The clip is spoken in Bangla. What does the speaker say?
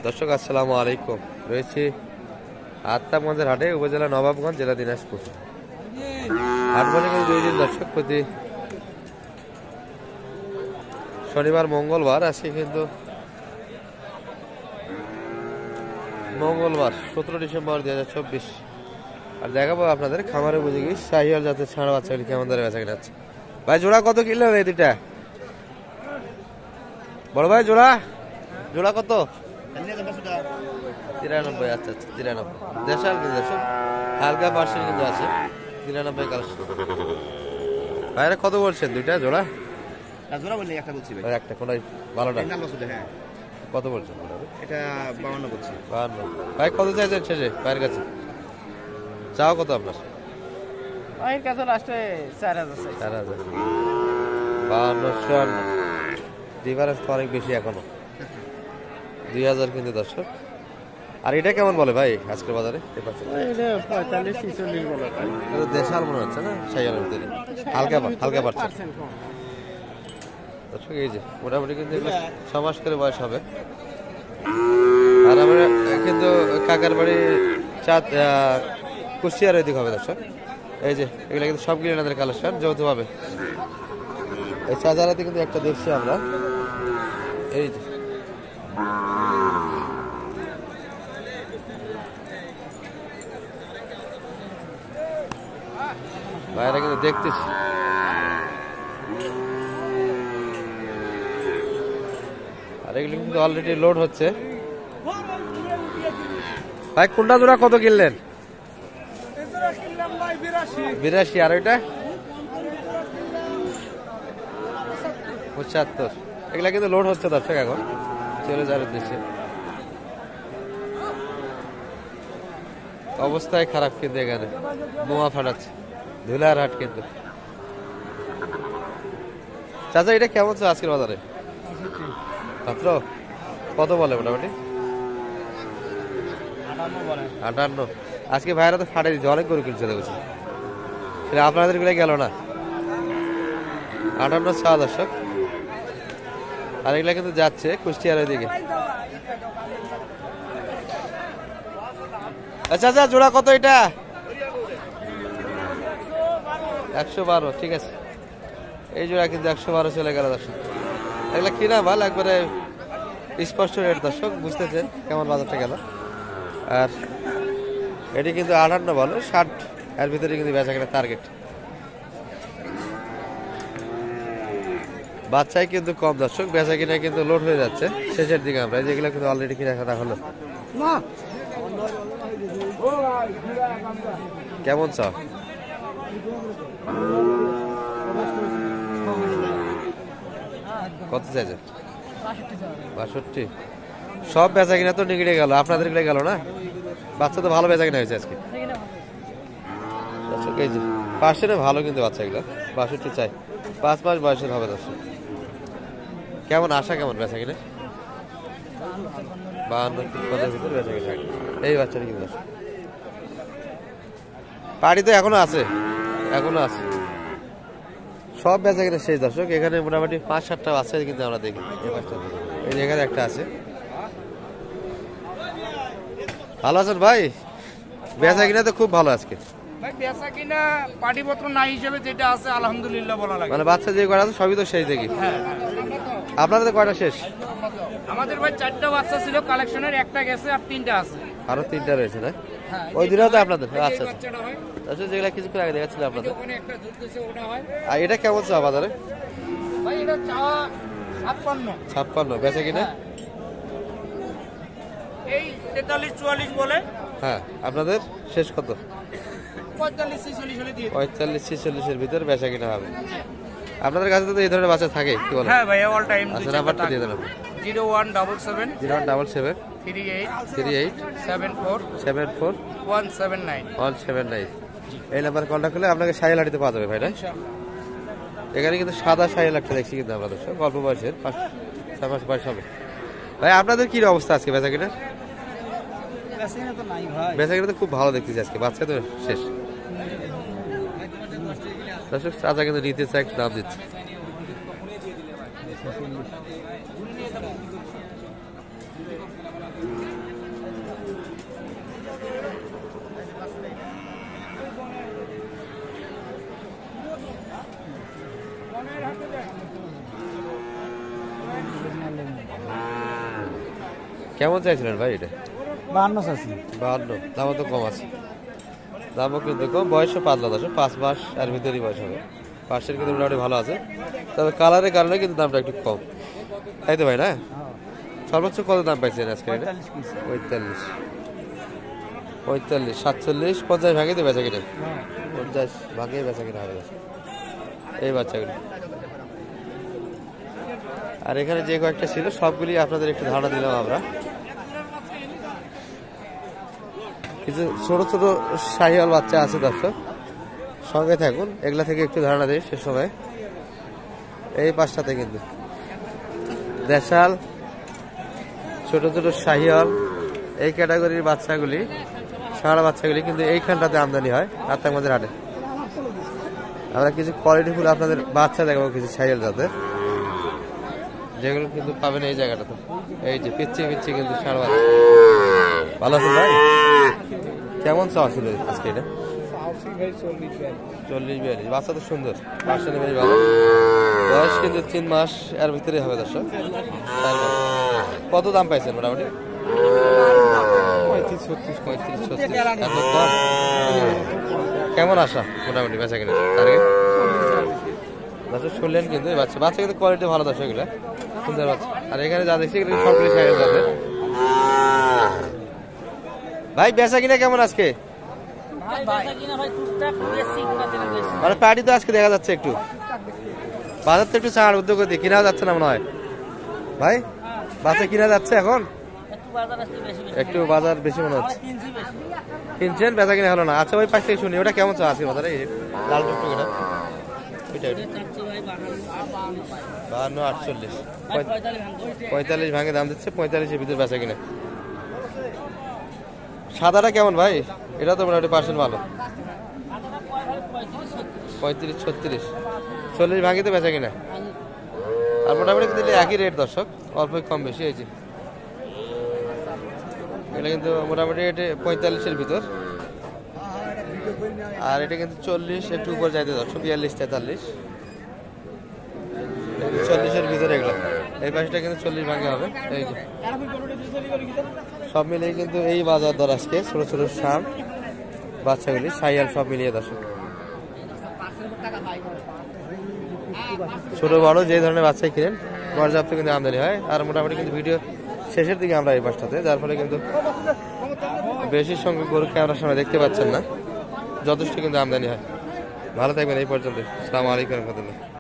দর্শক আসসালামু আলাইকুম। রয়েছি আত্মাগঞ্জের হাটে, উপজেলা নবাবগঞ্জ, জেলা দিনাজপুর। হাট বলে কিন্তু 2 দিন দর্শক, প্রতি শনিবার মঙ্গলবার। আজকে কিন্তু মঙ্গলবার 17 ডিসেম্বর 2024। আর দেখাবো আপনাদের খামারে বুঝে গিয়ে শাহিওয়াল জাতের ছাড়া বাচ্চাগুলি কেমন ধরে বেচা কিনা। ভাই জোড়া কত কিনলেন এই দুইটা? বড় ভাই জোড়া জোড়া কত? 93। আচ্ছা আচ্ছা 93 দেশাল কিন্তু দর্শক, হালকা পার্সেন্ট কিন্তু আছে। 93 কালেকশন। ভাইরা কত বলছেন দুইটা জোড়া? জোড়া বললি একটা বলছি ভাই, একটা কোনটা ভালোটা? হ্যাঁ। কত বলছেন এটা 52 বলছি। 52। ভাই কত চাইছেন শেষে ভাইয়ের কাছে? চাও কত আপনার? ভাইয়ের কাছে লাস্টে 4000 চাই। 4000। 52 ডিফারেন্স তো অনেক বেশি এখনো। 2000 কিন্তু দর্শক। আর এটা কেমন বলে ভাই আজকের বাজারে? এটা 45-46 বলে। এটা দেশাল মনে হচ্ছে না, শাইওয়ালের ভিতরে হালকা হালকা পাচ্ছে দর্শক। এই যে মোটামুটি কিন্তু এগুলো 6 মাস করে বয়স হবে। আর আমরা কিন্তু কাকার বাড়ি কুষ্টিয়ার ওই দিক হবে দর্শক। এই যে এগুলো কিন্তু সব গিরিনাদের কালেকশন যৌথ হবে। এই চাচারাতে কিন্তু একটা দেখছি আমরা। এই যে বাইরে কিন্তু দেখতেছি। আর এগুলো কিন্তু অলরেডি লোড হচ্ছে। ভাই কোনটা জোড়া কত কিনলেন? 82। আর ওইটা 75। এগুলা কিন্তু লোড হচ্ছে দর্শক, এখন চলে যাওয়ার উদ্দেশ্যে। অবস্থায় খারাপ কিন্তু, এখানে বোমা ফাটাচ্ছে, ধুলার হাট কিন্তু। চাচা এটা কেমন ছিল আজকের বাজারে? মাত্র কত বলে মোটামুটি? 58। আজকে ভাইরা তো ফাটাই দিচ্ছে, অনেক গরু কিনছে দেখছি। আপনাদের গুলো গেল না। 58 ছা দর্শক। আর এগুলা কিন্তু যাচ্ছে কুষ্টিয়ার ওইদিকে। আচ্ছা আচ্ছা জোড়া কত এটা? 112। ঠিক আছে, এই জোড়া কিন্তু 112 চলে গেল দর্শক। এগুলা কিনা মাল একবারে স্পষ্ট রেট দর্শক, বুঝতেছেন কেমন বাজারটা গেল। আর এটি কিন্তু 58 বলো, 60 এর ভিতরে কিন্তু বেচা কেনা টার্গেট। বাচ্চাই কিন্তু কম দর্শক, বেচা কিনা কিন্তু লোড হয়ে যাচ্ছে শেষের দিকে। আমরা যেগুলো কিন্তু অলরেডি কিনা খানা হলো। কেমন চা? কত চাইছে? 62। সব বেচা কিনা তো নিগড়ে গেল, আপনাদের গুলো গেল না। বাচ্চা তো ভালো বেচা কিনা হয়েছে আজকে। এই যে পাশে ভালো কিন্তু বাচ্চা এগুলো। 62 চাই, 5 মাস বয়সের হবে দর্শক। কেমন আশা কেমন বেচা কিনা? 52-53 ভিতরে বেচা কিনা এই বাচ্চাটা কিন্তু। পাড়ি তো এখনো আছে, এখনো আছে। সব বেচা কিনা শেষ দর্শক। এখানে মোটামুটি 5-7টা বাচ্চা কিন্তু আমরা দেখি। এই এখানে একটা আছে। ভালো আছেন ভাই? বেচা কিনা তো খুব ভালো আজকে। ভাই বেচা কিনা পাটিপত্র নাই হিসেবে যেটা আছে আলহামদুলিল্লাহ বলা লাগে। মানে বাচ্চা যে কয়টা আছে সবই তো শেষ দেখি। আপনাদের কয়টা শেষ? আমাদের ভাই 4টা বাচ্চা ছিল কালেকশনের, একটা গেছে আর 3টা আছে। আরো 3টা রয়েছে না? ওই দুটো তো আপনাদের? আচ্ছা আচ্ছা, যেগুলা কিছুক্ষণ আগে দেখাচ্ছিল আপনাদের। আর এটা কেমন চা বাজারে? ভাই এটা চাওয়া 56। বেচা কিনা এই 43-44 বলে। হ্যাঁ, আপনাদের শেষ কত? 45-46 হলে দিয়ে 45-46 এর ভিতরে বেচা কিনা হবে। আপনাদের কাছে তো এই ধরনের বাচ্চা থাকে কি বলেন? হ্যাঁ ভাই অল টাইম। আচ্ছা নাম্বারটা দিয়ে দেন। 0177 0177 38 74 179 179। এই নাম্বার কন্ট্যাক্ট করলে আপনাকে শাহিওয়াল হাটিতে পাওয়া যাবে ভাই না? এখানে কিন্তু সাদা শাহিওয়াল একটা দেখছি কিন্তু আমরা দর্শক, অল্প বয়সের 5-6 মাস বয়স হবে। ভাই আপনাদের কি অবস্থা আজকে বেচা কিনা? বেচা কিনা তো খুব ভালো দেখতেছি আজকে, বাচ্চা তো শেষ দর্শক। চাচা কিন্তু নিতে চাই, দাম দিচ্ছে। কেমন চাইছিলেন ভাই এটা? 52 আছে। 52, দামও তো কম আছে, দামও কিন্তু কম। বয়সও পাতলা দশ, 5 মাস আর ভিতরেই বয়স হবে। পাশের কিন্তু মোটামুটি ভালো আছে, তবে কালারের কারণে কিন্তু দামটা একটু কম, তাই তো ভাই না? সর্বোচ্চ কত দাম পাইছেন আজকে এটা? 45, 45, 47, 50 ভাগে তো বেচা কিনে, 50 ভাগে বেচা কিনে হবে এই বাচ্চাগুলি। আর এখানে যে কয়েকটা ছিল সবগুলি আপনাদের একটু ধারণা দিলাম আমরা। কিছু ছোট ছোট শাহিওয়াল বাচ্চা আছে দর্শক, সঙ্গে থাকুন, এগুলা থেকে একটু ধারণা দিই সে সময়। এই পাঁচটাতে কিন্তু দেশাল, ছোট ছোট শাহিওয়াল, এই ক্যাটাগরির বাচ্চাগুলি, ষাঁড় বাচ্চাগুলি কিন্তু এইখানটাতে আমদানি হয় আত্মাগঞ্জের হাটে। আমরা কিছু কোয়ালিটিফুল আপনাদের বাচ্চা দেখাবো, কিছু শাহিওয়াল জাতের, যেগুলো কিন্তু পাবেন এই জায়গাটাতে। এই যে পিচ্ছি পিচ্ছি কিন্তু ষাঁড় বাচ্চা। ভালো আছেন ভাই? কেমন চাওয়া ছিল আজকে এটা? 40-42, বাচ্চা তো সুন্দর, পার্সেন্ট বেশ ভালো। বয়স কিন্তু 3 মাস এর ভিতরে হবে দর্শক। কত দাম পাইছেন মোটামুটি? 35-36 এত কম? কেমন আশা মোটামুটি বেচা কিনা টার্গেট? দর্শক শুনলেন কিন্তু এই বাচ্চা বাচ্চা কিন্তু কোয়ালিটি ভালো দর্শক, এগুলো সুন্দর বাচ্চা। আর এখানে যা দেখছি এগুলো সবগুলি সাইজ যাবে। ভাই বেচা কিনা কেমন আজকে? মানে পার্টি তো আজকে দেখা যাচ্ছে একটু, বাজার তো একটু ছাড় উদ্যোগ দিয়ে কিনা যাচ্ছে না মনে হয় ভাই? বাচ্চা কিনা যাচ্ছে এখন একটু, বাজার বেশি মনে হচ্ছে। কিনছেন, বেচা কিনা হলো না। আচ্ছা ভাই, পাশ থেকে শুনি ওটা কেমন চা আছে বাজারে? লাল টুকটুকিটা 52-48, 45 ভাঙে দাম দিচ্ছে, 45-এর ভিতরে বেচা কিনা। সাদাটা কেমন ভাই? এটা তো মোটামুটি পার্সেন্ট ভালো, 35-36, 40 ভাঙিতে বেচা কিনা। আর মোটামুটি কিন্তু একই রেট দর্শক, অল্প কম বেশি হয়েছে। এটা কিন্তু মোটামুটি এটা 45-এর ভিতর, আর এটা কিন্তু 40 একটু উপর যাইতে দর্শক, 42-43, 40-এর ভিতরে এগুলো। এই পাশটা কিন্তু 40 ভাঙে হবে। এই যে সব মিলিয়ে কিন্তু এই বাজার দর আজকে, ছোট ছোট ষাঁড় বাচ্চাগুলি শাহিওয়াল সব মিলিয়ে দর্শক, ছোট বড় যে ধরনের বাচ্চাই কিনেন পর্যাপ্ত কিন্তু আমদানি হয়। আর মোটামুটি কিন্তু ভিডিও শেষের দিকে আমরা এই পাশটাতে, যার ফলে কিন্তু বেশি সংখ্যক গরু ক্যামেরার সামনে দেখতে পাচ্ছেন না, যথেষ্ট কিন্তু আমদানি হয়। ভালো থাকবেন এই পর্যন্ত। আসসালামু আলাইকুম রহমতুল্লাহ।